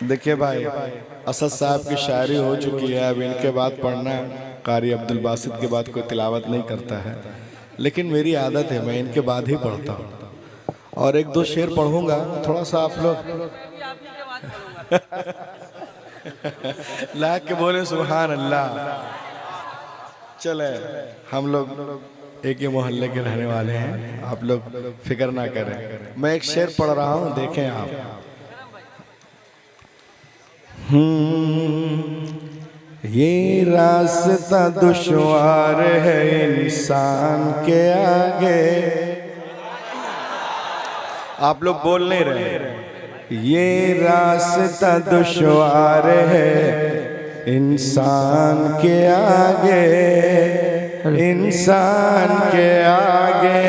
देखिए भाई, असद साहब की शायरी हो चुकी है, अब इनके बाद पढ़ना कारी अब्दुल बासित के बाद कोई तिलावत नहीं करता है, लेकिन मेरी आदत है मैं इनके बाद ही पढ़ता हूँ और एक दो शेर पढ़ूंगा। थोड़ा सा आप लोग ला के बोले सुभान अल्लाह। चले, हम लोग एक ही मोहल्ले के रहने वाले हैं, आप लोग फिक्र ना करें। मैं एक शेर पढ़ रहा हूँ, देखें आप। ये रास्ता दुश्वार है इंसान के आगे। आप लोग बोल नहीं रहे। ये रास्ता दुश्वार है इंसान के आगे, इंसान के आगे।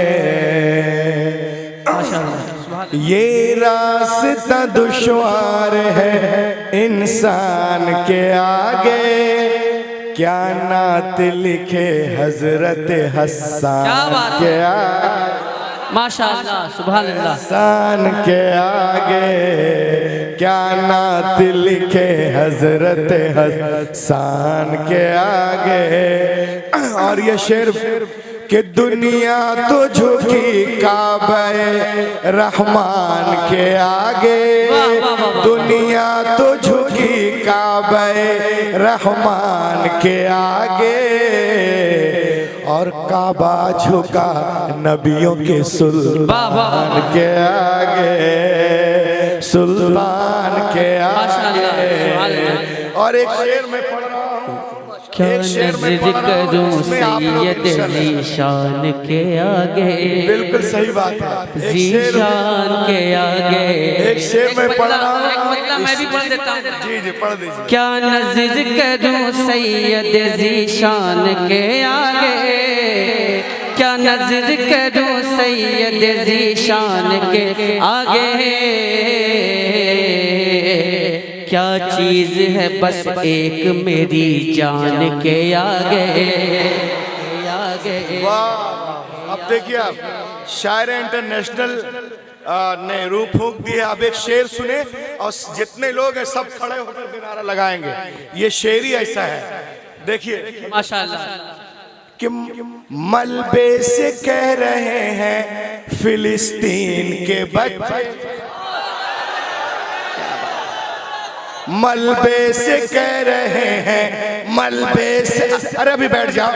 ये रास्ता दुश्वार है इंसान के आगे, क्या नात लिखे हजरत हसन के आगे। माशाअल्लाह, सुभान अल्लाह। इंसान के आगे क्या नात लिखे हजरत हसन के आगे। और ये शेर कि दुनिया तो झुकी काबे रहमान के आगे, दुनिया तो झुकी काबे रहमान के आगे, और काबा झुका नबियों के सुल्तान के आगे, सुल्तान के आगे। और एक शेर में पढ़ रहा हूँ, एक शेर में पढ़ रहा हूँ, सैयद ज़ीशान के आगे। बिल्कुल सही बात है, ज़ीशान के आगे। एक शेर में पढ़ रहा हूँ, मैं भी पढ़ देता हूँ। जी जी पढ़ दीजिए। क्या नज़र करूं सैयद ज़ीशान के आगे, क्या नज़र करूं सैयद ज़ीशान के आगे। क्या चीज़ है बस एक मेरी जान के आगे, आगे। वाह, अब देखिए आप, शायर इंटरनेशनल ने रूह फूंक दी है। अब एक शेर सुने और जितने लोग हैं सब खड़े होकर नारा लगाएंगे। ये शेर ही ऐसा है, देखिए माशाअल्लाह। कि मलबे से कह रहे हैं फिलिस्तीन के बच्चे, मलबे से कह रहे हैं, मलबे से, अरे अभी बैठ जाओ।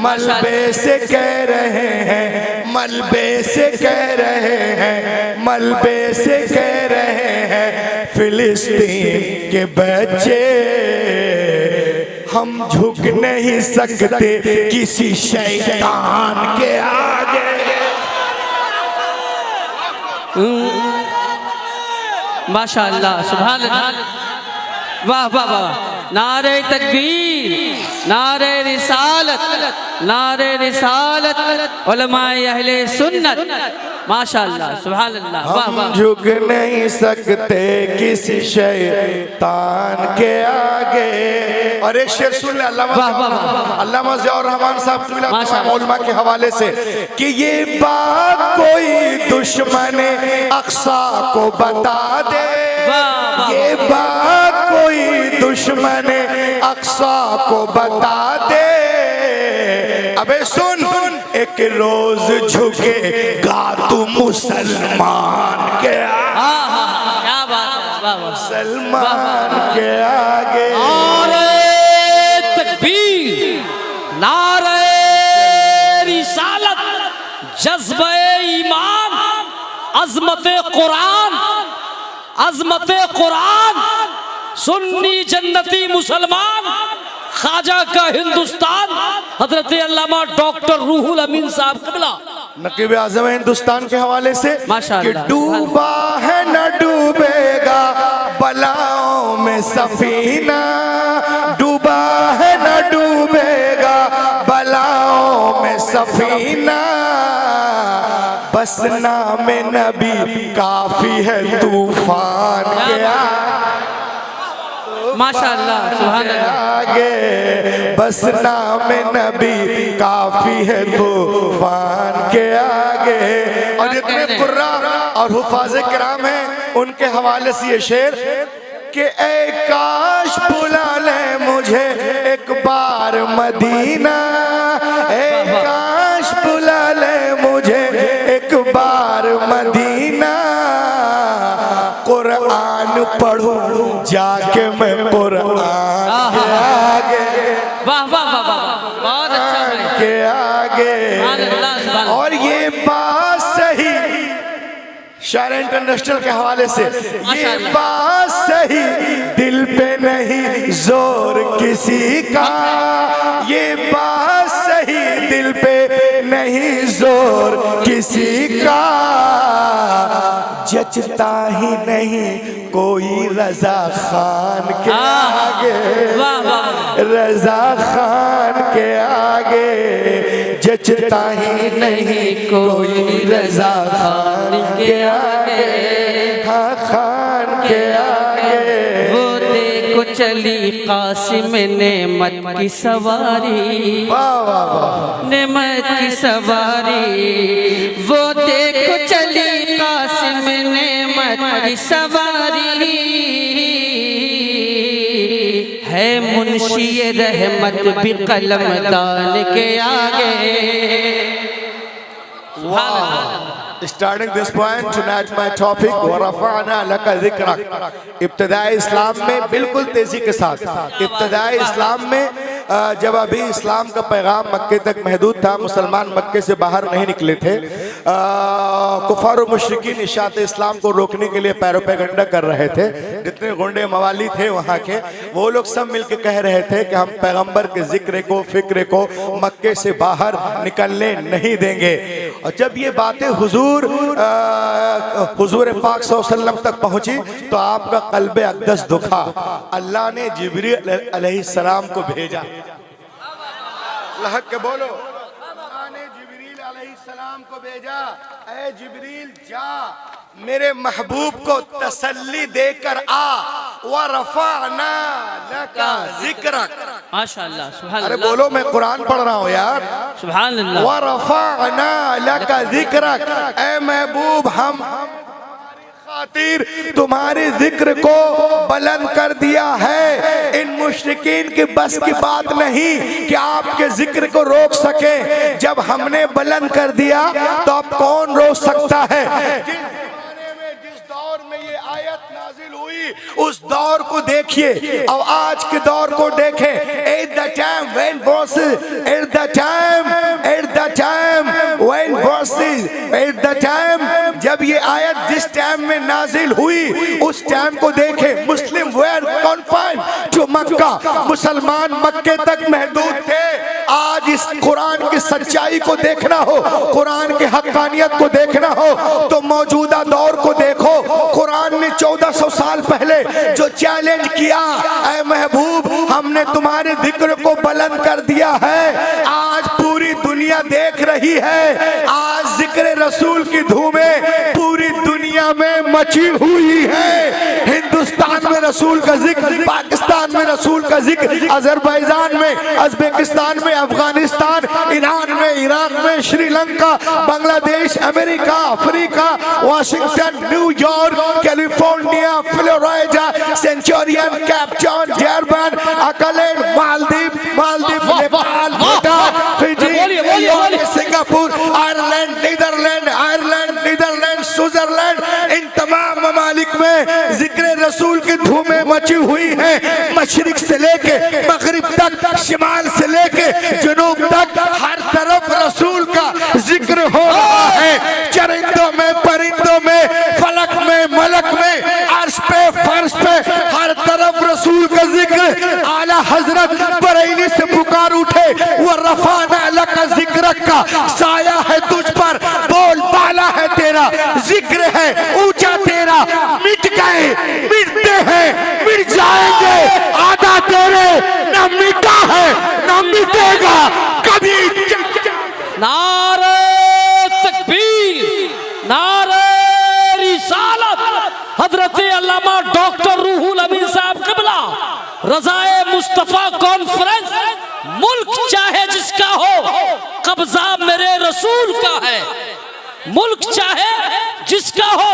मलबे से कह रहे हैं, मलबे से कह रहे हैं, मलबे से कह रहे हैं फिलिस्तीन के बच्चे। हम झुक नहीं सकते किसी शैतान के आगे। माशाअल्लाह, सुभान अल्लाह। वाह वाह वाह। नारे तकबीर, नारे रिसालत, नारे रिसालत, उलमाए अहले सुन्नत। माशाअल्लाह, सुभान अल्लाह। वाह वाह। हम झुक नहीं सकते किसी शैतान के आगे। और एक शेर सुन ले अल्लामा ज़ियाउर रहमान साहब उलमा के हवाले से, कि ये बात कोई दुश्मन अक्सा को बता दे, ये बात कोई दुश्मन अक्सा को बता दे। अबे सुन, एक रोज झुकेगा तू मुसलमान के आगे, क्या बात है, मुसलमान के आगे। नारे तकबीर, नारे रिसालत, जज्बे ईमान, अज़मते कुरान, अज़मते कुरान, सुन्नी जन्नती मुसलमान, ख्वाजा का हिंदुस्तान, हजरत अल्लामा डॉक्टर रूहुल अमीन साहब क़िबला नकीब आज़म हिंदुस्तान के हवाले से, कि माशाअल्लाह। डूबा है न डूबेगा बलाओं में सफीना, डूबा है न डूबेगा बलाओं में सफीना, बस नाम नबी काफी है तूफान के माशाअल्लाह, सुभान अल्लाह। आगे, बस नाम नबी काफी है तूफान के आगे। और जितने कुर्रा और हुफाज़े किराम हैं उनके हवाले से ये शेर, कि ऐ काश बुला ले मुझे एक बार मदीना, ऐ काश बुला ले मुझे एक बार मदीना, कुरान पढ़ूं जाके मैं कुरान के आगे, वाह वाह वाह वाह, बहुत अच्छा भाई के आगे। और ये बात सही शायर इंटरनेशनल के हवाले से, ये बात सही दिल पे नहीं जोर किसी का, ये बात सही दिल पे नहीं जोर किसी का, जचता ही नहीं कोई रजा खान के आगे, रजा खान के आगे, जचता ही नहीं कोई रजा खान के आगे, हाँ खान के आगे। वो देखो चली कासिम नेमत की सवारी, वाह वाह वाह, नेमत की सवारी, वो देखो चली कासिम नेमत की सवारी, है मुंशी रहमत भी कलमदान के आगे। Starting this point tonight my topic वरफ़अना लका ज़िक्रक। इब्तिदाई इस्लाम में बिल्कुल तेजी के साथ, इब्तिदाई इस्लाम में जब अभी इस्लाम का पैगाम मक्के तक महदूद था, मुसलमान मक्के से बाहर नहीं निकले थे, कुफार और मुशरिकीन इशाअत इस्लाम को रोकने के लिए पैरोपेगंडा कर रहे थे। जितने गुंडे मवाली थे वहाँ के, वो लोग सब मिलकर कह रहे थे कि हम पैगंबर के जिक्र को, फिक्र को मक्के से बाहर निकलने नहीं देंगे। और जब ये बातें हुजूर पाक सल्लल्लाहु अलैहि वसल्लम तक पहुंची तो आपका कल्बे अक़दस दुखा। अल्लाह ने जिब्रील अलैहिस्सलाम को भेजा, लहक के बोलो, अल्लाह ने जिब्रील अलैहिस्सलाम को भेजा, ऐ जिब्रील जा मेरे महबूब को तसल्ली देकर आ, वरफ़अना लका ज़िक्रक। माशाअल्लाह, सुभान अरे अल्लाह, बोलो, मैं कुरान पढ़ रहा हूँ यार। सुभान अल्लाह। वरफ़अना लका ज़िक्रक, ऐ महबूब हम खातिर तुम्हारे जिक्र को बुलंद कर दिया है। इन मुशरिकीन की बस की बात नहीं कि आपके जिक्र को रोक सके, जब हमने बुलंद कर दिया तो अब कौन रोक सकता है। जिस दौर में ये आयत नाजिल हुई उस दौर को देखिए और आज के दौर को देखें। At the time when verses, at the time when verses, at the time जब ये आयत जिस टाइम में नाजिल हुई उस टाइम को देखें। मुस्लिम वेयर कॉन्फाइंड टू मक्का, मुसलमान मक्के तक महदूद थे। आज इस कुरान की सच्चाई को देखना हो, कुरान की हक्कानियत को देखना हो तो मौजूदा दौर को देखो। कुरान ने 1400 साल पहले जो चैलेंज किया, ऐ महबूब हमने तुम्हारे जिक्र को बुलंद कर दिया है, आज पूरी दुनिया देख रही है। आज जिक्र रसूल की धूमें पूरी दुनिया में मची हुई है। हिंदुस्तान में रसूल का जिक्र, पाकिस्तान में रसूल का जिक्र, अजरबैजान में, उज़्बेकिस्तान में, अफगानिस्तान, ईरान में, इराक में, Sri Lanka, Bangladesh, America, Africa, Washington, New York, California, Florida, Centurion, Cape Town, German, Auckland, Maldives, Nepal, Bhutan, Fiji, Singapore, Ireland, Netherland, Switzerland, इन तमाम ममालिक में जिक्र रसूल की धूमें मची हुई हैं। मशरिक से लेके मगरिब तक, शिमाल से लेके जनूब तक, हर तरफ रसूल का जिक्र हो रहा है। चरिंदों में, परिंदों में, फलक में, मलक में, अर्श पे, फर्श पे, हर तरफ रसूल का जिक्र। आला हजरत बरेली से पुकार उठे, वो रफ़अना लका ज़िक्रक का साया है तुझ पर, बोल बाला है तेरा, जिक्र है ऊंचा तेरा। मिट गए, मिटते हैं, मिट जाएंगे, आधा तेरे न मिटा है न मिटेगा कभी। नारे तकबीर, नारे रिसालत। हजरत अल्लामा डॉक्टर रूहुल अमीन साहब क़िबला रज़ाए मुस्तफ़ा कॉन्फ्रेंस, मुल्क चाहे जिसका हो, कब्जा मेरे रसूल का है। मुल्क चाहे जिसका हो,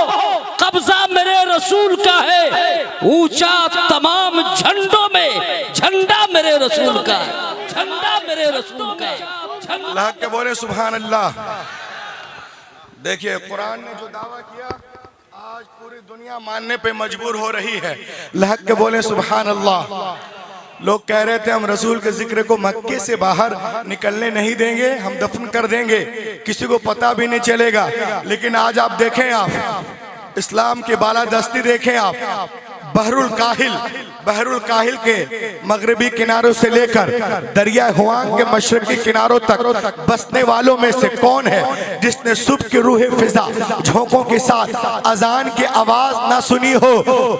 कब्जा मेरे रसूल का है। ऊंचा तमाम झंडों में झंडा मेरे रसूल का है, झंडा मेरे रसूल का है। अल्लाह के बोले सुभान अल्लाह। देखिए कुरान ने जो दावा किया आज पूरी दुनिया मानने पे मजबूर हो रही है। अल्लाह के बोले सुभान अल्लाह। लोग कह रहे थे हम रसूल के जिक्र को मक्के से बाहर निकलने नहीं देंगे, हम दफन कर देंगे, किसी को पता भी नहीं चलेगा। लेकिन आज आप देखें, आप इस्लाम की बालादस्ती देखें, आप बहरुल काहिल के मगरबी किनारों से लेकर दरिया हुआंग के मशरकी किनारों तक बसने वालों में से कौन है जिसने सुबह की रूह फिजा झोंकों के साथ अजान की आवाज ना सुनी हो।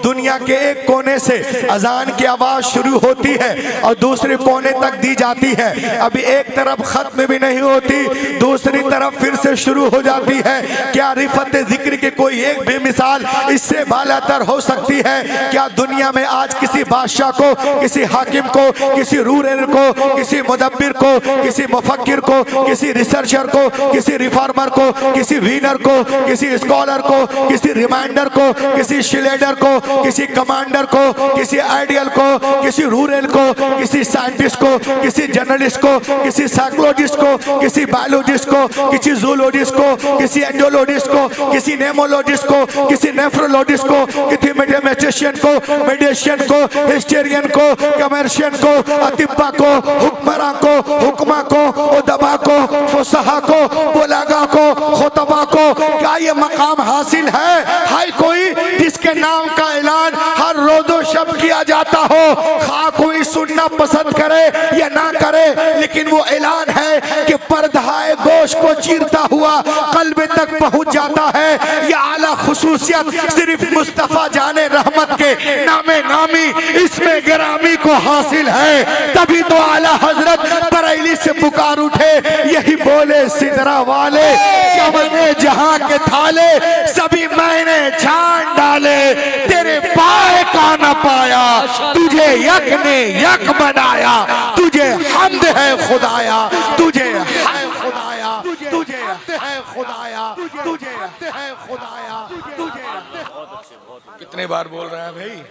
दुनिया के एक कोने से अजान की आवाज शुरू होती है और दूसरे कोने तक दी जाती है। अभी एक तरफ खत्म भी नहीं होती, दूसरी तरफ फिर से शुरू हो जाती है। क्या रिफत जिक्र की कोई एक भी मिसाल इससे बालातर हो सकती है? क्या दुनिया में आज किसी बादशाह को, किसी हाकिम को, किसी रूलर को, किसी मुदब्बिर को, किसी मुफक्किर को, किसी रिसर्चर को, किसी रिफॉर्मर को, किसी वीनर को, किसी स्कॉलर को, किसी रिमाइंडर को, किसी शिलेडर को, किसी कमांडर को, किसी आइडियल को, किसी रूरल को, किसी साइंटिस्ट को, किसी जर्नलिस्ट को, किसी साइकोलॉजिस्ट को, किसी बायोलॉजिस्ट को, किसी जूलॉजिस्ट को, किसी एंडोलॉजिस्ट को, किसी नेमोलॉजिस्ट को, किसी नेफ्रोलॉजिस्ट को, किसी मैथमेटिशियन को, मेडिशियन को, हिस्टेरियन को, कमर्शियन को, अतिब्बा को, हुक्मरान को, हुक्मा को, उदबा को, फुसहा को, बुलागा को, खुतबा को, क्या ये मकाम हासिल है? हाय कोई जिसके नाम का ऐलान हर रोज़ो शब किया जाता हो, खा कोई सुनना पसंद करे या ना करे, लेकिन वो ऐलान है कि पर्दाए गोश्त को चीरता हुआ कल्ब तक पहुंच जाता है। ये आला खुसूसियत सिर्फ मुस्तफा जाने रहमत के नामे नामी इसमें गिरामी को हासिल है। तभी तो आला हजरत बरेली से पुकार उठे, यही बोले सिदरा वाले, जमने जहां के थाले सभी मैंने छान डाले, तेरे पाए का न पाया, तुझे यक ने यक बनाया, तुझे हम्द है खुदाया, तुझे है खुदाया, तुझे है खुदाया, तुझे है खुदाया, तुझे। कितने बार बोल रहे हैं भाई?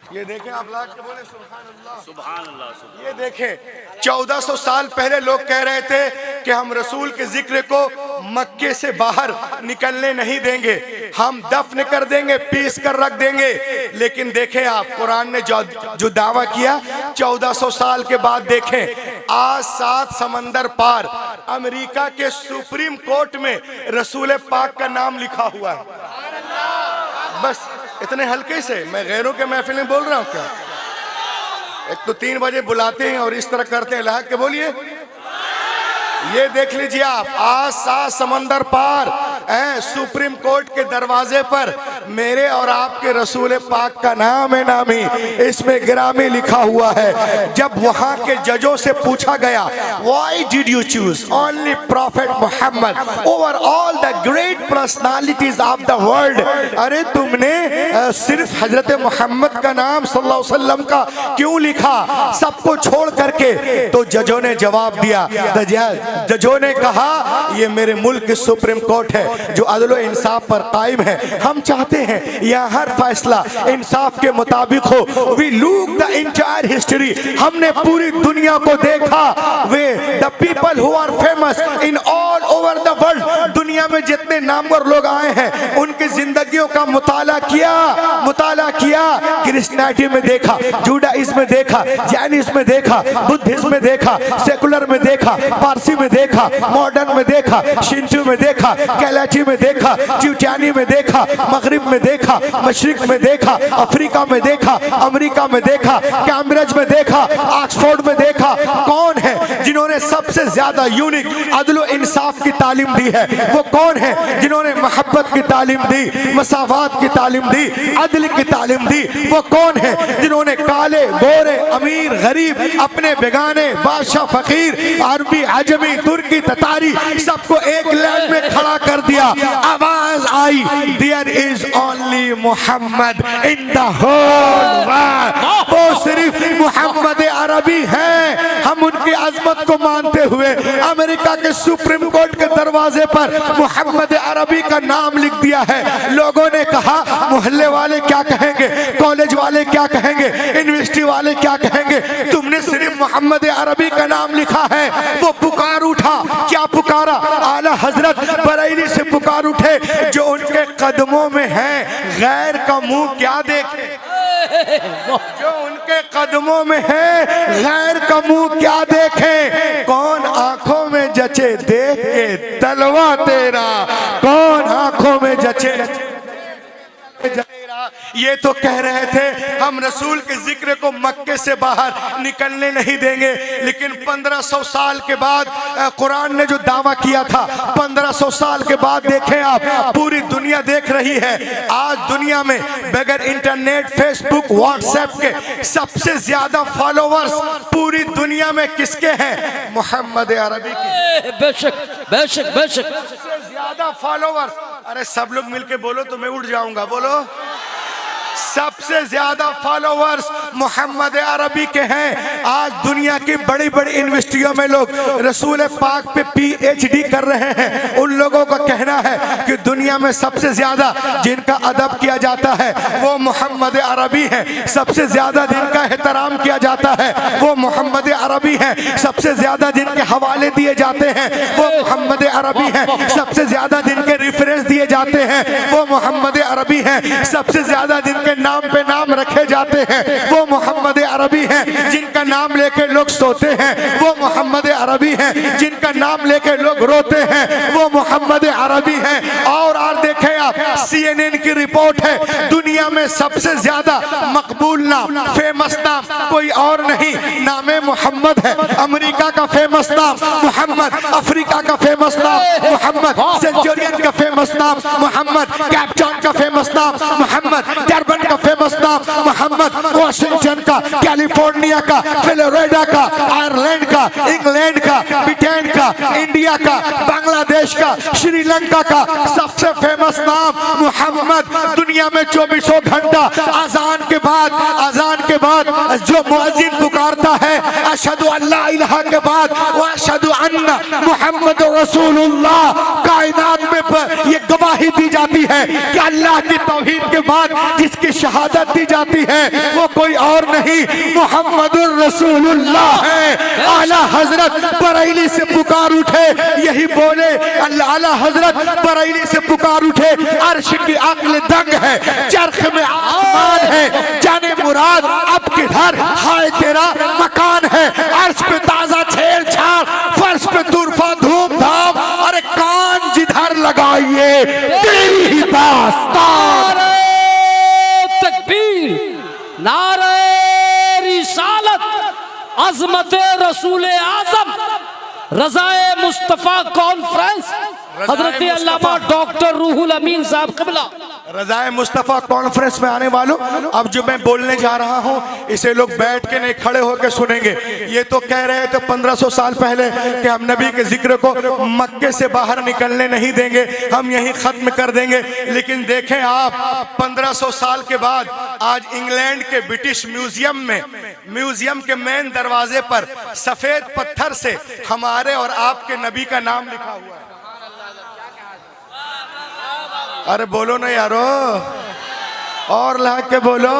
ये देखें आप लाख के बोले सुभान अल्लाह, सुभान अल्लाह। ये देखें 1400 साल पहले लोग कह रहे थे कि हम रसूल के जिक्र को मक्के से बाहर निकलने नहीं देंगे, हम दफन कर देंगे, पीस कर रख देंगे। लेकिन देखें आप कुरान ने जो दावा किया 1400 साल के बाद देखें आज 7 समंदर पार अमेरिका के सुप्रीम कोर्ट में रसूल पाक का नाम लिखा हुआ है। बस इतने हल्के से मैं गैरों के महफिल में बोल रहा हूँ क्या? एक तो 3 बजे बुलाते हैं और इस तरह करते हैं। लाहक के बोलिए, ये देख लीजिए आप आज 7 समंदर पार सुप्रीम कोर्ट के दरवाजे पर मेरे और आपके रसूल पाक का नाम है नामी, इसमें गिरामी लिखा हुआ है। जब वहां के जजों से पूछा गया why did you choose only prophet Mohammad over all the great personalities of the world, अरे तुमने सिर्फ हजरत मोहम्मद का नाम सल्लल्लाहु अलैहि वसल्लम का क्यों लिखा सबको छोड़ करके? तो जजों ने जवाब दिया, जजों ने कहा ये मेरे मुल्क की सुप्रीम कोर्ट है जो अदल और इंसाफ पर कायम है। हम चाहते हैं यहाँ हर फैसला इंसाफ के मुताबिक हो। We look the entire history, हमने पूरी दुनिया को देखा। वे the people who are famous in all over the world, दुनिया में जितने नामवर लोग आए हैं उनकी जिंदगियों का मुताला किया। क्रिश्चियनिटी में देखा, जुडाइज्म में देखा, जैनिज्म में देखा, बुद्धिज्म में देखा, सेकुलर में देखा, पारसी में देखा, मॉडर्न में देखा, शिंटू में देखा, कैलाची में देखा, च्यूटानी में देखा, मगरिब में देखा, मशरिक में देखा, अफ्रीका में देखा, अमेरिका में देखा, कैम्ब्रिज में देखा, ऑक्सफोर्ड में देखा। कौन है जिन्होंने सबसे ज्यादा यूनिक अदल इंसाफ की तालीम दी है? वो कौन है जिन्होंने मोहब्बत की तालीम दी, मसावात की तालीम दी, अदल की तालीम दी? वो कौन है जिन्होंने काले गोरे अमीर गरीब अपने बेगाने बादशाह फकीर अरबी अजमी तुर्की ततारी सबको एक लाइन में खड़ा कर दिया? आवाज आई, there is only Mohammad in the whole world, वो सिर्फ मोहम्मद अरबी है। हम उनकी अजमत को मानते हुए अमेरिका के सुप्रीम कोर्ट के दरवाजे पर मोहम्मद अरबी का नाम लिख दिया है। लोगों ने कहा मोहल्ले वाले क्या कहेंगे, कॉलेज वाले क्या कहेंगे, यूनिवर्सिटी वाले क्या कहेंगे, तुमने सिर्फ मोहम्मद अरबी का नाम लिखा है। वो पुकार उठा, क्या पुकारा? आला हजरत बरेली से पुकार उठे, जो उनके कदमों में है गैर का मुंह क्या देखे, जो उनके कदमों में है गैर का मुंह क्या देखे। कौन आंखों में जचे देख के तलवा तेरा, कौन आंखों में जचे ये तो कह रहे थे हम रसूल के जिक्र को मक्के से बाहर निकलने नहीं देंगे, लेकिन 1500 साल के बाद कुरान ने जो दावा किया था, 1500 साल के बाद देखें आप, पूरी दुनिया देख रही है। आज दुनिया में बगैर इंटरनेट, फेसबुक, व्हाट्सएप के सबसे ज्यादा फॉलोवर्स पूरी दुनिया में किसके हैं? मोहम्मद अरबी के। बेशक बेशक बेशक, सबसे ज्यादा फॉलोवर्स। अरे सब लोग मिलके बोलो तो मैं उठ जाऊंगा, बोलो। सबसे ज्यादा फॉलोवर्स मोहम्मद अरबी के हैं। आज दुनिया की बड़ी बड़ी यूनिवर्सिटियों में लोग रसूल पाक पे PhD कर रहे हैं। उन लोगों का कहना है कि दुनिया में सबसे ज्यादा जिनका अदब किया जाता है वो मोहम्मद अरबी है, सबसे ज्यादा जिनका एहतराम किया जाता है वो मोहम्मद अरबी है, सबसे ज्यादा जिनके हवाले दिए जाते हैं वो मोहम्मद अरबी है, सबसे ज्यादा जिनके रेफरेंस दिए जाते हैं वो मोहम्मद अरबी है, सबसे ज्यादा जिनके नाम पे नाम रखे जाते हैं वो मोहम्मद अरबी हैं, जिनका नाम लेके लोग सोते हैं वो मोहम्मद अरबी हैं, जिनका नाम लेके लोग रोते हैं वो मोहम्मद अरबी हैं। और देखें आप, CNN की रिपोर्ट है, दुनिया में सबसे ज्यादा मकबूल नाम, फेमस नाम कोई और नहीं, नामे मोहम्मद है। अमेरिका का फेमस नाम मोहम्मद, अफ्रीका का फेमस नाम मोहम्मद, सेंचुरियन का फेमस नाम मोहम्मद, कैप्टन का फेमस नाम मोहम्मद, डरबन का फेमस नाम मोहम्मद, वाशिंगटन का, कैलिफोर्निया का, फ्लोरिडा का, आयरलैंड का, इंग्लैंड का, ब्रिटेन का, इंडिया का, बांग्लादेश का, श्रीलंका का सबसे फेमस नाम मोहम्मद। दुनिया में 24 घंटा अजान के बाद जो मुअज्जिन पुकारता है अशहदु अल्ला इलाहा के बाद व अशहदु अन्ना मुहम्मद रसूलुल्लाह, कायनात में ये गवाही दी जाती है कि अल्लाह की तौहीद के बाद जिसकी शहादत दी जाती है वो कोई और नहीं, मोहम्मदुर रसूलुल्लाह है। आला हजरत बरेली से पुकार उठे, यही बोले, आला हजरत बरेली से पुकार उठे, अर्श की अक्ल दंग है, चरख में आसमान है, जाने मुराद अब किधर हाय तेरा मकान है, अर्श पे ताजा छेड़छाड़, फर्श पे तुरफा धूमधाम, अरे कान जिधर लगाइए तेरी ही दास्तान। तकबीर, नारे रिसालत, अजमत रसूल आजम, रज़ाए मुस्तफ़ा कॉन्फ्रेंस, हजरत अल्लामा डॉक्टर रूहुल अमीन साहब क़िबला। रज़ाए मुस्तफ़ा कॉन्फ्रेंस में आने वालों, अब जो मैं बोलने जा रहा हूँ इसे लोग बैठ के नहीं खड़े होकर सुनेंगे। ये तो कह रहे थे 1500 साल पहले कि हम नबी के जिक्र को मक्के से बाहर निकलने नहीं देंगे, हम यहीं ख़त्म कर देंगे। लेकिन देखें आप, 1500 साल के बाद आज इंग्लैंड के ब्रिटिश म्यूजियम के मेन दरवाजे पर सफ़ेद पत्थर से हमारे और आपके नबी का नाम लिखा हुआ है। अरे बोलो ना यारो, और ला के बोलो।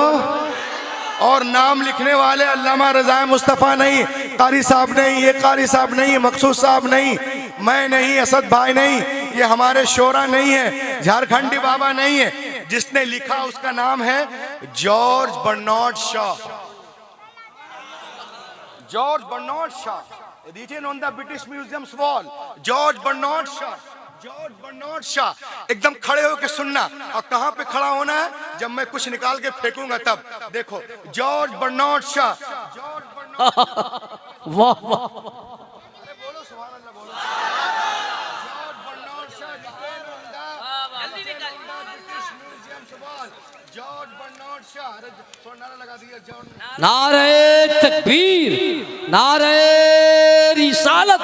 और नाम लिखने वाले अल्लामा रज़ाए मुस्तफ़ा नहीं, कारी साहब नहीं, ये कारी साहब नहीं, मकसूद साहब नहीं, मैं नहीं, असद भाई नहीं, ये हमारे शोरा नहीं है, झारखंडी बाबा नहीं है। जिसने लिखा उसका नाम है George Bernard Shaw. George Bernard Shaw, written on the British Museum's wall, George Bernard Shaw, George Bernard Shaw. एकदम खड़े होकर सुनना। और कहां पे खड़ा होना है? जब मैं कुछ निकाल के फेंकूंगा तब। देखो, George Bernard Shaw, George Bernard, वाह वाह, बोलो सुभान अल्लाह, बोलो। George Bernard Shaw, British Museum's wall, George Bernard Shaw. अरे थोड़ा नारा लगा दिया, जॉर्ज। नारे तकबीर, नारे रिसालत,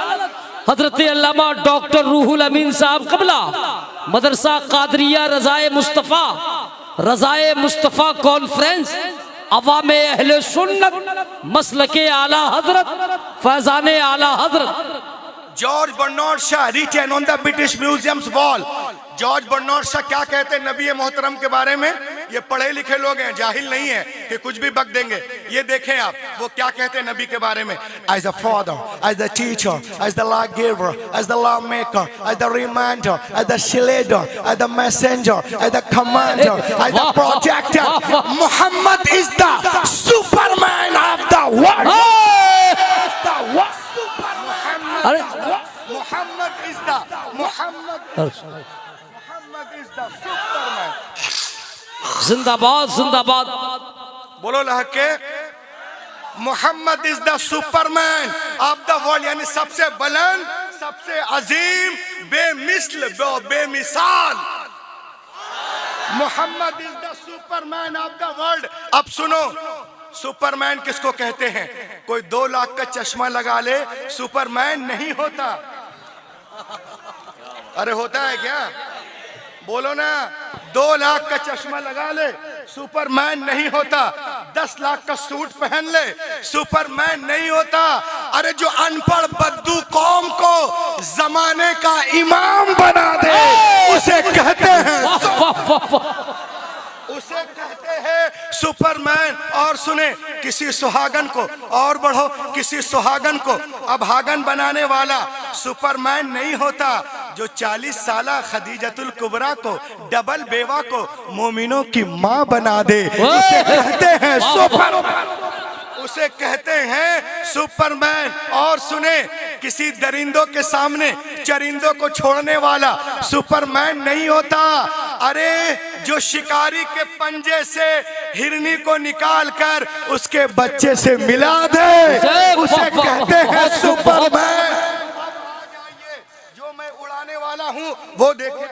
हजरत अल्लामा डॉक्टर रूहुल अमीन साहब क़िबला, मदरसा कादरिया रज़ाए मुस्तफ़ा कॉन्फ्रेंस, अवामे अहले सुन्नत, मसलके आला हजरत, फैज़ाने आला हजरत, George Bernard Shaw written on the British Museum's wall. George Bernard Shaw क्या कहते हैं नबी मोहतरम के बारे में? ये पढ़े लिखे लोग हैं, जाहिल नहीं है कि कुछ भी बक देंगे। ये देखें आप, वो क्या कहते हैं नबी के बारे में? As a father, as a teacher, as the law giver, as the law maker, as the reminder, as the shielder, as the messenger, as the commander, as the protector. Mohammad is the superman of the world. अरे Mohammad is the superman. जिंदाबाद जिंदाबाद। बोलो लहके, Mohammad is the superman of the world, यानी सबसे बुलंद, सबसे अजीम, बेमिसल, बेमिसाल। Mohammad is the superman of the world. अब सुनो, सुपरमैन किसको कहते हैं? कोई 2 लाख का चश्मा लगा ले, सुपरमैन नहीं होता। अरे होता है क्या? बोलो ना। 2 लाख का चश्मा लगा ले, सुपरमैन नहीं होता। 10 लाख का सूट पहन ले, सुपरमैन नहीं होता। अरे जो अनपढ़ बद्दू कौम को जमाने का इमाम बना दे, उसे कहते हैं सुपरमैन। और सुने, किसी सुहागन को, और बढ़ो, किसी सुहागन को अभागन बनाने वाला सुपरमैन नहीं होता। जो 40 साला खदीजतुल कुबरा को, डबल बेवा को मोमिनों की माँ बना दे, उसे कहते हैं सुपरमैन, उसे कहते हैं सुपरमैन। और सुने, किसी दरिंदों के सामने चरिंदों को छोड़ने वाला सुपरमैन नहीं होता। अरे जो शिकारी के पंजे से हिरनी को निकाल कर उसके बच्चे से मिला दे, उसे कहते हैं सुपरमैन। जो मैं उड़ाने वाला हूँ वो देखे।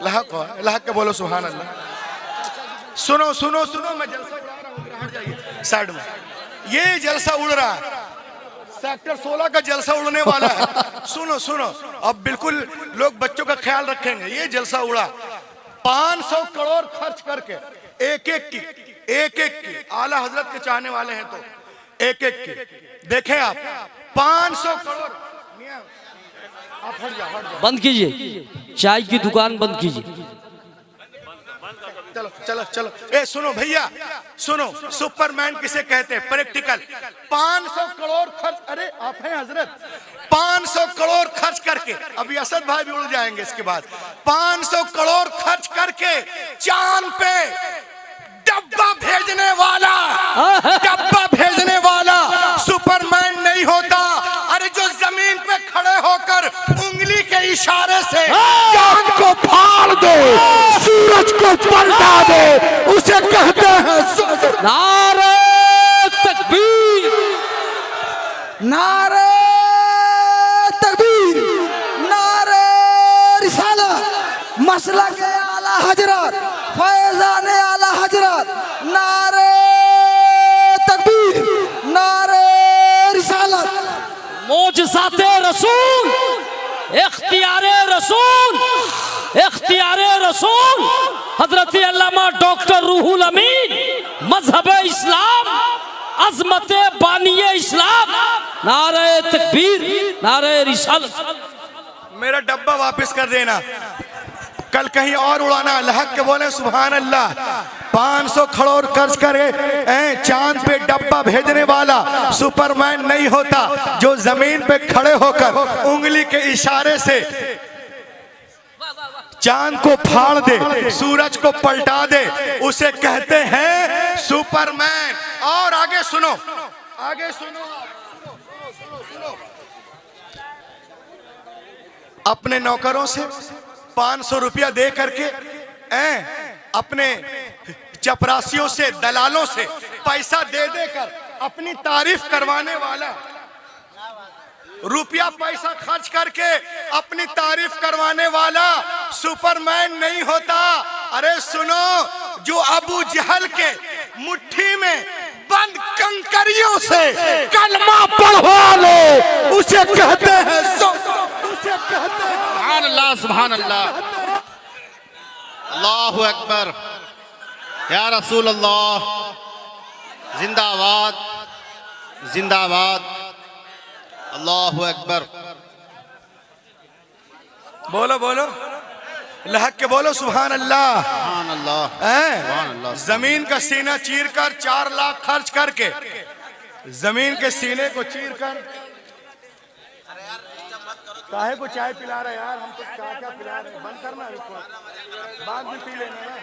लहक के बोलो सुभान अल्लाह। सुनो सुनो सुनो, मैं जलसा जा रहा हूँ, हट जाइए साइड में। ये जलसा उड़ रहा है, सेक्टर 16 का जलसा उड़ने वाला है। सुनो सुनो, अब बिल्कुल लोग बच्चों का ख्याल रखेंगे। ये जलसा उड़ा 500 करोड़ खर्च करके, एक एक की आला हजरत के चाहने वाले हैं तो एक की देखें आप, 500 करोड़। आप हट जाओ। बंद कीजिए, चाय की दुकान बंद कीजिए। चलो चलो चलो, ए सुनो भैया, सुनो, सुपरमैन किसे कहते हैं? प्रैक्टिकल। 500 करोड़ खर्च, अरे आप हैं हजरत, 500 करोड़ खर्च करके, अभी असद भाई भी उड़ जाएंगे इसके बाद, 500 करोड़ खर्च करके चांद पे डब्बा भेजने वाला, डब्बा भेजने वाला सुपरमैन नहीं होता। अरे जो जमीन पे खड़े होकर उंगली के इशारे से चांद को फाड़ दे, सूरज को पलटा दे, उसे कहते हैं नारे तकबीर, नारे तकबीर, नारे रिसालत, मसलक आला हजरत, फैजान आला हजरत, नारे तकबीर, नारे रिसालत। मोजज़ाते रसूल, इख्तियारे रसूल, इख्तियारे रसूल, हजरत अल्लामा डॉक्टर रूहुल अमीन, मजहब इस्लाम, अजमत बानिए इस्लाम, नारे तकबीर, नारे रिसालत। मेरा डब्बा वापस कर देना, कल कहीं और उड़ाना। लहक के बोले सुभान अल्लाह। 500 करोड़ खर्च करे चांद पे डब्बा भेजने वाला सुपरमैन नहीं होता। जो जमीन पे खड़े होकर उंगली के इशारे से चांद को फाड़ दे, सूरज को पलटा दे, उसे कहते हैं सुपरमैन। और आगे सुनो, आगे सुनो, सुनो, सुनो। अपने नौकरों से 500 रुपया दे करके, अपने चपरासियों से, दलालों से पैसा दे देकर अपनी तारीफ करवाने वाला, रुपया पैसा खर्च करके अपनी तारीफ करवाने वाला सुपरमैन नहीं होता। अरे सुनो, जो अबू जहल के मुट्ठी में बंद कंकरियों से कलमा पढ़वा ले, उसे कहते हैं, उसे कहते हैं सुभान अल्लाह, सुभान अल्लाह, अल्लाहु अकबर, या रसूल अल्लाह, जिंदाबाद जिंदाबाद। अल्लाहु अकबर। बोलो बोलो, लहक के बोलो सुभान अल्लाह। सुभान अल्लाह। सुभान अल्लाह। जमीन का सीना चीर कर 4 लाख खर्च करके, जमीन के सीने को चीर कर, काहे को चाय पिला रहे यार, हम तो क्या क्या पिला रहे हैं, बंद करना इसको, बाद में पी लेना ना।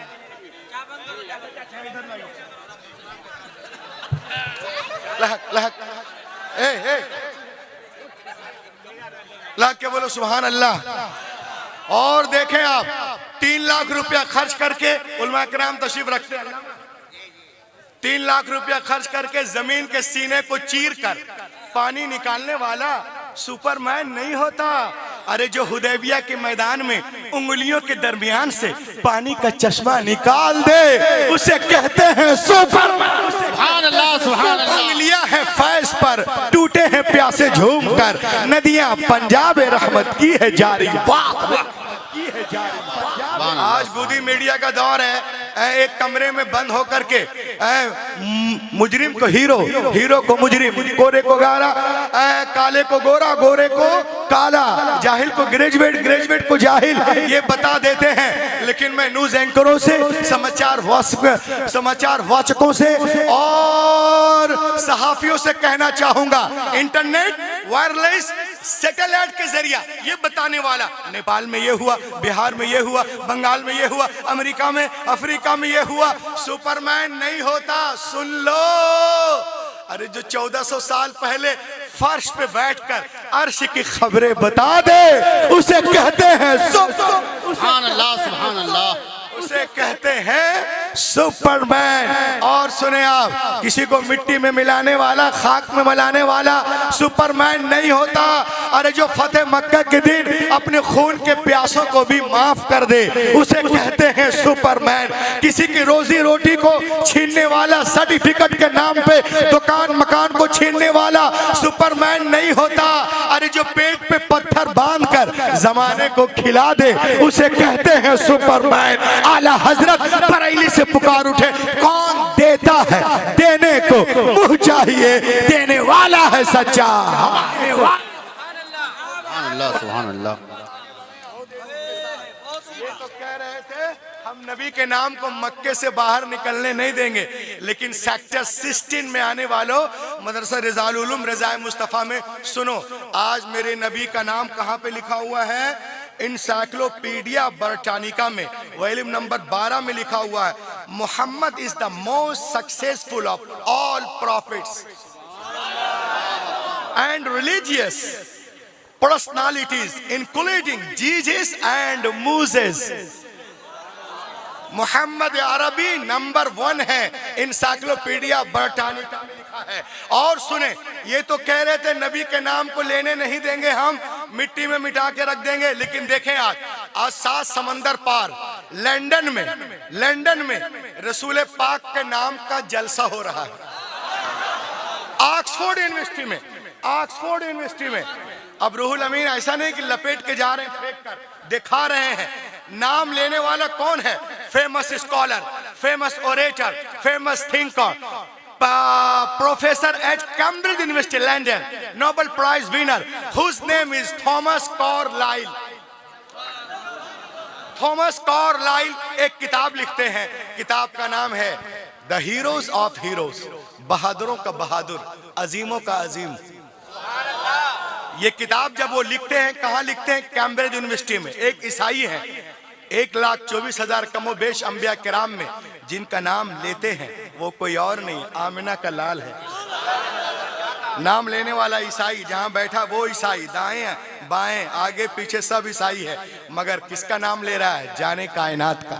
लहक लहक ए लहक के बोलो सुभान अल्लाह। और देखें आप 3 लाख रुपया खर्च करके, उलमा किराम तशरीफ रखते हैं, 3 लाख रुपया खर्च करके जमीन के सीने को चीर कर पानी निकालने वाला सुपरमैन नहीं होता। अरे जो हुदैबिया के मैदान में उंगलियों के दरमियान से पानी का चश्मा निकाल दे, उसे कहते हैं सुपरमैन। सुभान अल्लाह। सुभान अल्लाह। उंगलियां हैं फैज पर, टूटे हैं प्यासे झूम कर, नदियां पंजाब रहमत की है जारी, की है जारी। आज गोदी मीडिया का दौर है, एक कमरे में बंद होकर के मुजरिम को हीरो, हीरो को मुजरिम, गोरे को गारा, काले को गोरा, गोरे को काला, जाहिल को ग्रेजुएट, ग्रेजुएट को जाहिल, ये बता देते हैं। लेकिन मैं न्यूज एंकरों से, समाचार वाचकों से और सहाफियों से कहना चाहूंगा, इंटरनेट वायरलेस सैटेलाइट के जरिया ये बताने वाला, नेपाल में ये हुआ, बिहार में ये हुआ, बंगाल में ये हुआ, अमेरिका में, अफ्रीका में ये हुआ, सुपरमैन नहीं होता। सुन लो, अरे जो 1400 साल पहले फर्श पे बैठकर अर्श की खबरें बता दे, उसे कहते हैं सुभान अल्लाह। सुभान अल्लाह। उसे कहते हैं सुपरमैन। और सुने आप, किसी को मिट्टी में मिलाने वाला, खाक में मिलाने वाला सुपरमैन नहीं होता। अरे जो फतेह मक्का के दिन अपने खून के प्यासों को भी माफ कर दे, उसे कहते हैं सुपरमैन। किसी की रोजी रोटी को छीनने वाला, सर्टिफिकेट के नाम पे दुकान मकान को छीनने वाला सुपरमैन नहीं होता। अरे जो पेट पे पत्थर बांध कर जमाने को खिला दे, उसे कहते हैं सुपरमैन। आला हजरत बरेली से पुकार उठे, कौन देता है, देने को मुंह चाहिए, देने वाला है सच्चा। सुभान अल्लाह। सुभान अल्लाह। ये तो कह रहे थे हम नबी के नाम को मक्के से बाहर निकलने नहीं देंगे, लेकिन सेक्टर 16 में आने वालों, मदरसा रिजाल उलूम रज़ाए मुस्तफ़ा में सुनो, आज मेरे नबी का नाम कहाँ पे लिखा हुआ है? इंसाइक्लोपीडिया ब्रिटानिका में वॉल्यूम नंबर 12 में लिखा हुआ है, Mohammad is the most successful of all prophets and religious personalities including Jesus and Moses. Mohammad अरबी नंबर 1 है, इंसाइक्लोपीडिया ब्रिटानिका में लिखा है। और सुने, ये तो कह रहे थे नबी के नाम को लेने नहीं देंगे, हम मिट्टी में मिटा के रख देंगे। लेकिन देखें आज 7 समंदर पार लंदन में रसूल पाक के नाम का जलसा हो रहा है, ऑक्सफोर्ड यूनिवर्सिटी में। अब रूहुल अमीन ऐसा नहीं कि लपेट के जा रहे हैं, फेंक कर दिखा रहे हैं। नाम लेने वाला कौन है? Famous scholar, famous orator, famous thinker, professor at Cambridge University London, Nobel Prize winner, whose name is Thomas Carlyle. Thomas Carlyle एक किताब लिखते हैं, किताब का नाम है द हीरोज ऑफ हीरोज, बहादुरों का बहादुर, अजीमों का अजीम। ये किताब जब वो लिखते हैं, कहाँ लिखते हैं? कैम्ब्रिज यूनिवर्सिटी में। एक ईसाई है, 1,24,000 कमोबेश अंबिया किराम में जिनका नाम लेते हैं वो कोई और नहीं, आमिना का लाल है। नाम लेने वाला ईसाई जहाँ बैठा वो ईसाई, दाएं बाएं आगे पीछे सब ईसाई है, मगर किसका नाम ले रहा है? जाने कायनात का,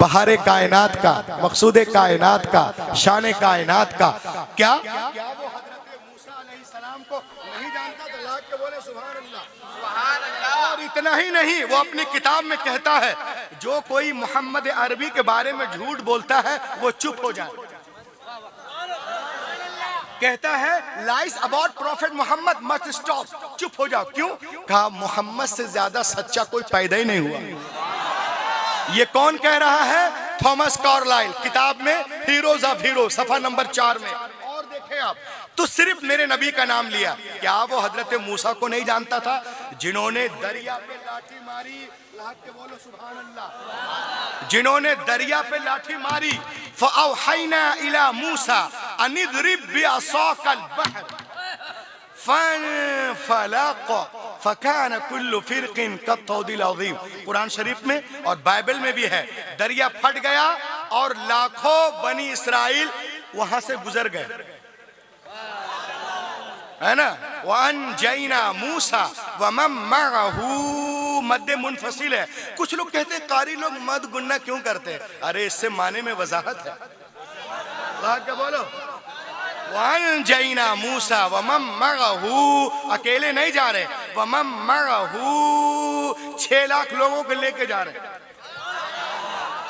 बहारे कायनात का, मकसूदे कायनात का, शाने कायनात का। क्या वो हजरत मूसा अलैहिस्सलाम को नहीं जानता? तो लाख के बोले सुभान अल्लाह। और इतना ही नहीं, वो अपनी किताब में कहता है जो कोई मोहम्मद अरबी के बारे में झूठ बोलता है वो चुप हो जाए। कहता है lies about prophet Mohammad must stop, चुप हो जाओ। क्यों? कहा मोहम्मद से ज्यादा सच्चा कोई पैदा ही नहीं हुआ। ये कौन कह रहा है? थॉमस कार्लाइल, किताब में हीरोज ऑफ हीरो, सफा नंबर 4 में। और थे आप, तो सिर्फ मेरे नबी का नाम लिया। क्या वो हजरत मूसा को नहीं जानता था जिन्होंने दरिया पे लाठी मारी? के बोलो सुभान अल्लाह। जिन्होंने दरिया पे लाठी मारी, फ़अवहैना इला मूसा अन इज़रिब बिअसाकल बहर फंफलक़ फकान कुल्लु फ़िरक़िन कत्तौदिल अज़ीम। कुरान शरीफ में और बाइबल में भी है, दरिया फट गया और लाखों बनी इस्राइल वहां से गुजर गए, है ना। वअनजैना मूसा वमन मअहू, मद्दे मुनफसिल है। कुछ लोग कहते हैं कारी लोग मद गुन्ना क्यों करते हैं? अरे इससे माने में वजाहत है। क्या बोलो? वअनजैना मूसा वमन मअहू, अकेले नहीं जा रहे, वमन मअहू 6 लाख लोगों को लेके जा रहे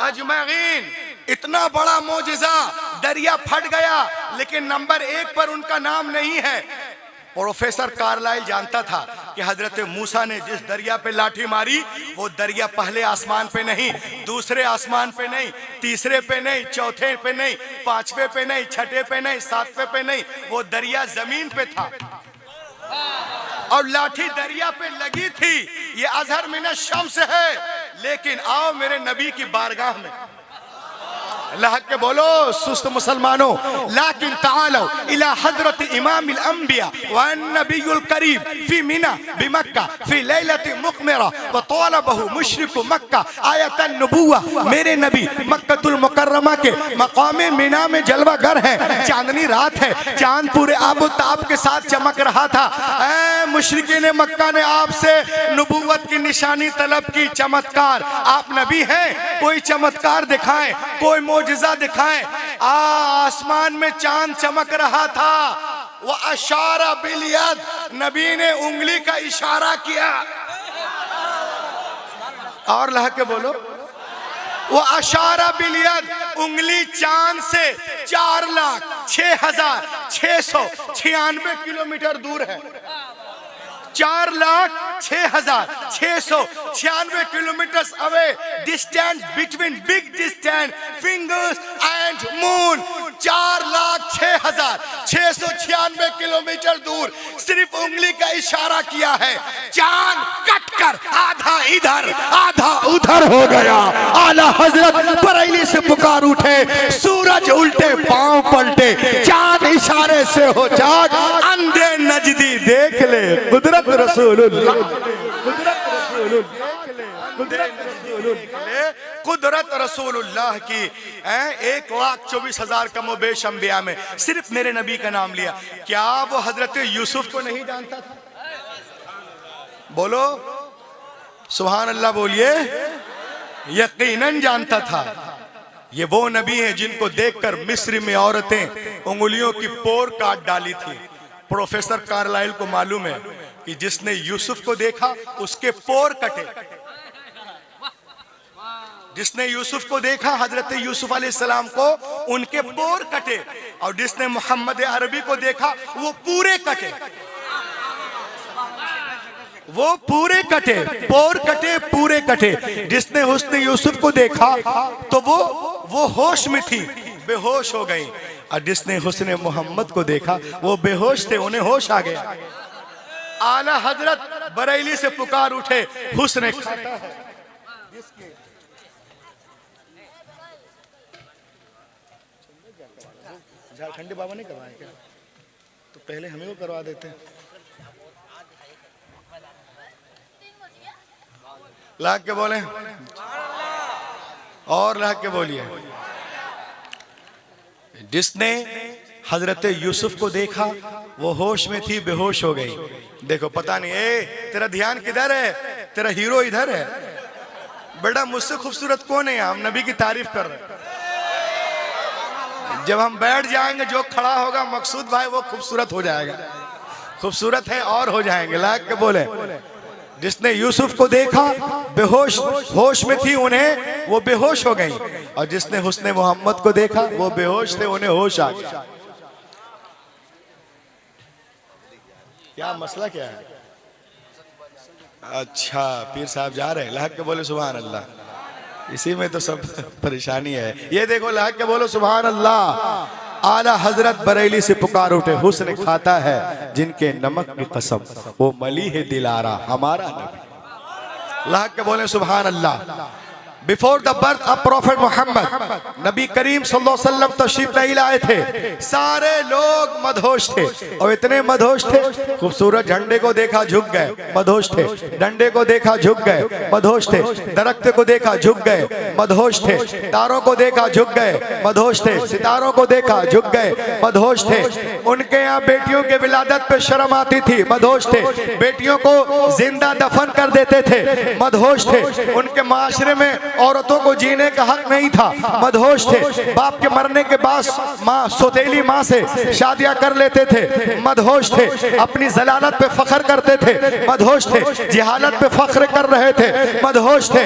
अजमईन। इतना बड़ा मोजिजा, दरिया फट गया, लेकिन नंबर 1 पर उनका नाम नहीं है। प्रोफेसर कार्लाइल जानता था कि हजरत मूसा ने जिस दरिया पे लाठी मारी, वो दरिया पहले आसमान पे नहीं, दूसरे आसमान पे नहीं, तीसरे पे नहीं, चौथे पे नहीं, 5वें पे नहीं, 6ठे पे नहीं, 7वें पे नहीं, वो दरिया जमीन पे था और लाठी दरिया पे लगी थी। ये अजहर मिन शम्स है। लेकिन आओ मेरे नबी की बारगाह में, अल्लाह के बोलो सुस्त मुसलमानों, लाकिन तालो इला हजरत इमाम अल अंबिया व नबीयुल करीम फी मिना बिमक्का फी लैलत मुकमिरा व तलबहु मुशरिक मक्का आयतन नबुवा। मेरे नबी मक्कतुल मुकर्रमा के मकाम मिना में जलवा घर है, चांदनी रात है, चांद पूरे आबोताब के साथ चमक रहा था। ऐ मुशरिकीन मक्का ने आपसे नबुवत की निशानी तलब की, चमत्कार, आप नबी हैं, कोई चमत्कार दिखाएं, कोई मोजिजा दिखाएं। आसमान में चांद चमक रहा था। वो अशारा बिलियद, नबी ने उंगली का इशारा किया। और लह के बोलो, वो अशारा बिलियद, उंगली चांद से 4,06,696 किलोमीटर दूर है। 4,06,696 kilometers away, distance between big distance fingers and moon। 4,06,696 kilometre दूर सिर्फ उंगली का इशारा किया है। चांद कटकर आधा इधर आधा उधर हो गया। आला हजरत बरेली से पुकार उठे, सूरज उल्टे पांव पलटे, चांद इशारे से हो जाग, अंधे नजदी देख ले कुदरत रसूलुल्लाह, कुदरत रसूलुल्लाह की। 1,24,000 कमोबेश अंबिया में सिर्फ मेरे नबी का नाम लिया। क्या वो हजरत यूसुफ को नहीं जानता था? बोलो सुभान अल्लाह, बोलिए। यकीनन जानता था। ये वो नबी हैं जिनको देखकर मिस्र में औरतें उंगलियों की पोर काट डाली थी। प्रोफेसर कार्लाइल को मालूम है कि जिसने यूसुफ को देखा उसके पोर कटे। जिसने यूसुफ को देखा, हजरत यूसुफ अलैहिस्सलाम को, उनके पोर कटे। और जिसने मोहम्मद अरबी को देखा वो पूरे कटे, वो पूरे कटे, पोर कटे, पूरे कटे। जिसने हुस्न यूसुफ को देखा तो वो होश में थी, बेहोश हो गई। और जिसने हुस्न मोहम्मद को देखा वो बेहोश थे, उन्हें होश आ गया। आला हजरत बरेली से पुकार उठे, हुस्न खाता है जिसके। झारखंडी बाबा नहीं करवाए क्या? तो पहले हमें वो करवा देते। लाग के बोले और लाग के बोलिए। जिसने हजरत यूसुफ को देखा वो होश में थी, बेहोश हो गई। देखो पता नहीं, तेरा ध्यान किधर है? तेरा हीरो इधर है। बेटा मुझसे खूबसूरत कौन है? हम नबी की तारीफ कर रहे हैं। जब हम बैठ जाएंगे, जो खड़ा होगा मकसूद भाई, वो खूबसूरत हो जाएगा। खूबसूरत है और हो जाएंगे। लाग के बोले, जिसने यूसुफ को देखा बेहोश, होश में थी, उन्हें वो बेहोश हो गई। और जिसने हुस्ने मोहम्मद को देखा वो बेहोश थे, उन्हें होश आ गया। क्या मसला क्या है? अच्छा, पीर साहब जा रहे हैं। लाग के बोले सुभान अल्लाह। इसी में तो सब परेशानी है। ये देखो, लाग के बोलो सुभान अल्लाह। आला हजरत बरेली से पुकार उठे, हुस्न खाता है जिनके नमक की कसम, वो मली है दिलारा हमारा नबी। अल्लाह के बोले सुभान अल्लाह। Before the birth of prophet Mohammad, नबी करीम सल्लल्लाहु अलैहि वसल्लम तशरीफ नहीं लाए थे, सारे लोग मदहोश थे, और इतने मदहोश थे, खूबसूरत झंडे को देखा झुक गए, मदहोश थे, डंडे को देखा झुक गए, मदहोश थे, दरख्त को देखा झुक गए, मदहोश थे, तारों को देखा झुक गए, मदहोश थे, सितारों को देखा झुक गए, मदहोश थे। उनके यहाँ बेटियों के विलादत पे शर्म आती थी, मदहोश थे, बेटियों को जिंदा दफन कर देते थे, मदहोश थे। उनके माशरे में औरतों को जीने का हक नहीं था, मदहोश थे। बाप के मरने के बाद माँ, सौतेली माँ से शादियां कर लेते थे, मदहोश थे। अपनी जलालत पे फख्र करते थे, मदहोश थे। जिहालत पे फख्र कर रहे थे, मदहोश थे।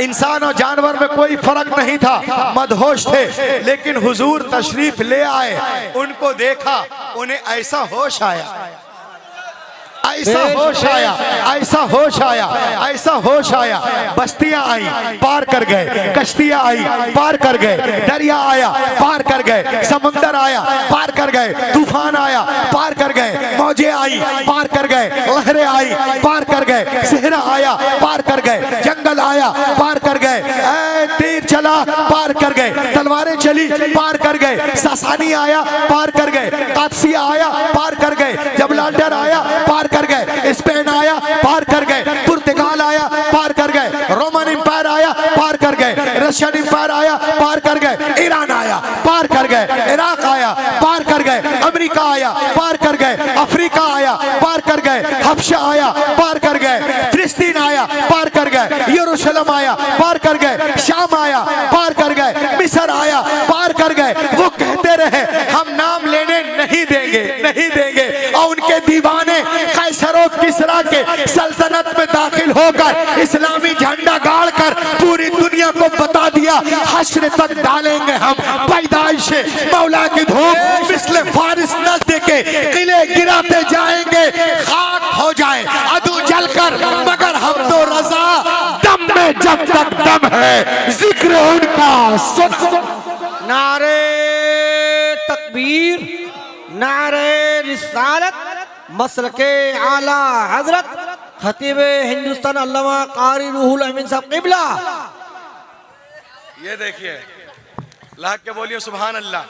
इंसान और जानवर में कोई फर्क नहीं था, मदहोश थे। लेकिन हुजूर तशरीफ ले आए, उनको देखा, उन्हें ऐसा होश आया, ऐसा होश आया, ऐसा होश आया, ऐसा होश आया। बस्तियां आई, पार कर गए, कश्तियां आई, पार कर गए, दरिया आया, पार कर गए, समुंदर आया, पार कर गए, तूफान आया, पार कर गए, मौजें आई, पार कर गए, लहरें आई, पार कर गए, सहरा आया, पार कर गए, जंगल आया, पार कर गए, तीर चला, पार कर गए, तलवारें चली, पार कर गए, सासानी आया, पार कर गए, कादसिया आया, पार कर गए, जबलाल्टर आया, पार कर गए, स्पेन आया, पार कर गए, पुर्तगाल आया, पार कर गए, रोमन एम्पायर आया, पार कर गए, रशियन एम्पायर आया, पार कर गए, ईरान आया, पार कर गए, इराक आया, पार कर गए, अमेरिका आया, पार कर गए, अफ्रीका आया, पार कर गए, हबशा आया, पार कर गए, फिलिस्तीन आया, पार कर गए, यरूशलेम आया, पार कर गए, शाम आया, पार कर गए, मिस्र आया, पार कर गए। वो कहते रहे हम नाम लेने नहीं देंगे, नहीं देंगे, और उनके दीवाने कैसर और किसरा के सल्तनत में दाखिल होकर इस्लामी झंडा गाड़कर पूरी दुनिया को बता दिया, हश्र तक डालेंगे हम पैदाइश मौला की धूप, मिस्ल फारिस नज़्द के किले गिराते जाएंगे, खाक हो जाए अदू जलकर, मगर हम तो रजा दम में जब तक दम है जिक्र उनका सुन। नारे तकबीर, नारे रिसालत, मसलके आला हजरत खतीब हिंदुस्तान अल्लामा कारी रूहुल अमीन साहब क़िबला। ये देखिए, अल्लाह के बोलिए सुभान अल्लाह।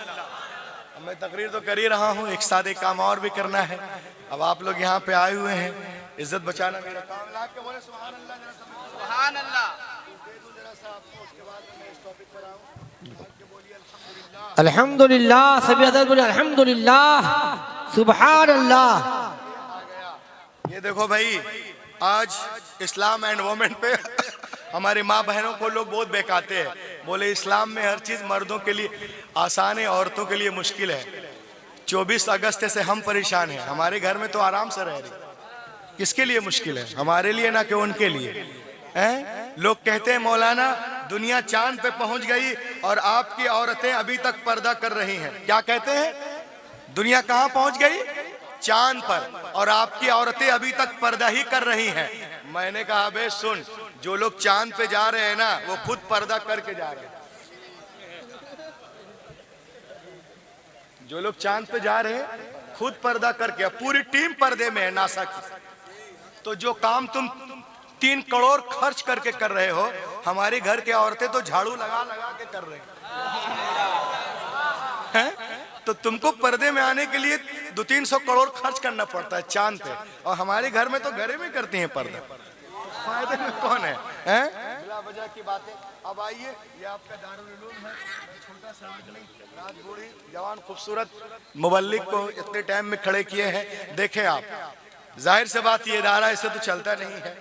मैं तकरीर तो कर ही रहा हूँ, एक साथ एक काम और भी करना है। अब आप लोग यहाँ पे आए हुए हैं, इज्जत बचाना मेरा काम। अल्लाह के बोले सुभान अल्लाह, सुभान अल्लाह। अल्हम्दुलिल्लाह, सभी अदब बोले अल्हम्दुलिल्लाह, सुभान अल्लाह। ये देखो भाई, आज इस्लाम एंड वोमेन पे हमारी माँ बहनों को लोग बहुत बहकाते हैं, बोले इस्लाम में हर चीज़ मर्दों के लिए आसान है, औरतों के लिए मुश्किल है। 24 अगस्त से हम परेशान हैं, हमारे घर में तो आराम से रह रही, किसके लिए मुश्किल है? हमारे लिए ना कि उनके लिए हैं? लोग कहते हैं मौलाना दुनिया चांद पे पहुंच गई और आपकी औरतें अभी तक पर्दा कर रही हैं। क्या कहते हैं? दुनिया कहाँ पहुंच गई? चांद पर, और आपकी औरतें अभी तक पर्दा ही कर रही हैं। मैंने कहा बे सुन, जो लोग चांद पे जा रहे हैं ना, वो खुद पर्दा करके जा रहे हैं। जो लोग चांद पे जा रहे हैं खुद पर्दा करके, पूरी टीम पर्दे में है नासा की। तो जो काम तुम 3 करोड़ खर्च करके कर रहे हो, हमारे घर के औरतें तो झाड़ू लगा लगा के कर रहे हैं। तो तुमको पर्दे में आने के लिए 200-300 करोड़ खर्च करना पड़ता है चांद पे, और हमारे घर में तो घरे में करती हैं पर्दा। फायदे में कौन है? बिला वजह की बातें। अब आइए, ये आपका दारुल उलूम है, छोटा सा आदमी, रात बूढ़ी जवान खूबसूरत मुबल्लिग को इतने टाइम में खड़े किए हैं। देखें आप, जाहिर से बात ये इदारा ऐसे तो चलता नहीं है।